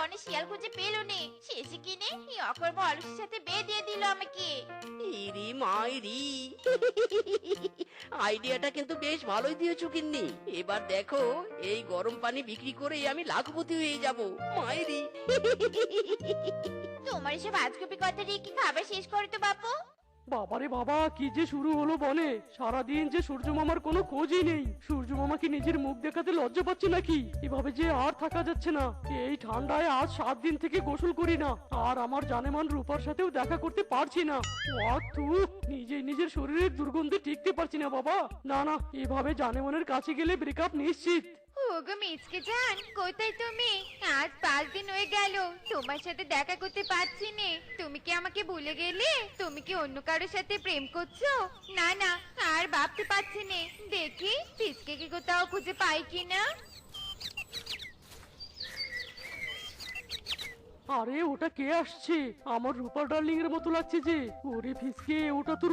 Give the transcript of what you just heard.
বনে শিয়াল খুঁজে পেলো নে, শেষে কিনে এই অকর্ম অলসের সাথে বিয়ে দিয়ে দিল আমাকে। ইরি মাইরি, আইডিয়াটা কিন্তু বেশ ভালোই দিয়েছো গিন্নি। এবার দেখো, এই গরম পানি বিক্রি করেই আমি লাখপতি হয়ে যাব। মাইরি। তোমার এসব আজগুবি কথা দিয়ে কি খাবার শেষ করো তো বাপু। বাবারে বাবা, কি যে শুরু হলো বনে। সারাদিন যে সূর্য মামার কোনো খোঁজই নেই। সূর্য মামা কি নিজের মুখ দেখাতে লজ্জা পাচ্ছে নাকি? এভাবে যে আর থাকা যাচ্ছে না। এই ঠান্ডায় আজ 7 দিন থেকে গোসল করি না, আর আমার জানেমান রূপার সাথেও দেখা করতে পারছি না। তু নিজেই নিজের শরীরের দুর্গন্ধে টিকতে পারছি না বাবা। না না, এভাবে জানেমানের কাছে গেলে ব্রেকআপ নিশ্চিত। ওগো মিচকে জান, কোথায় তুমি? আজ 5 দিন হয়ে গেল তোমার সাথে দেখা করতে পারছি নে। তুমি কি আমাকে ভুলে গেলে? তুমি কি অন্য কারোর সাথে প্রেম করছো? না না, আর ভাবতে পারছি নে। দেখি পিচকে কি কোথাও খুঁজে পাই কিনা। আরে ওটা কে আসছে? আমার রূপা ডার্লিং এর মতো লাগছে যে। ওরে ফিসকে, ওটা তোর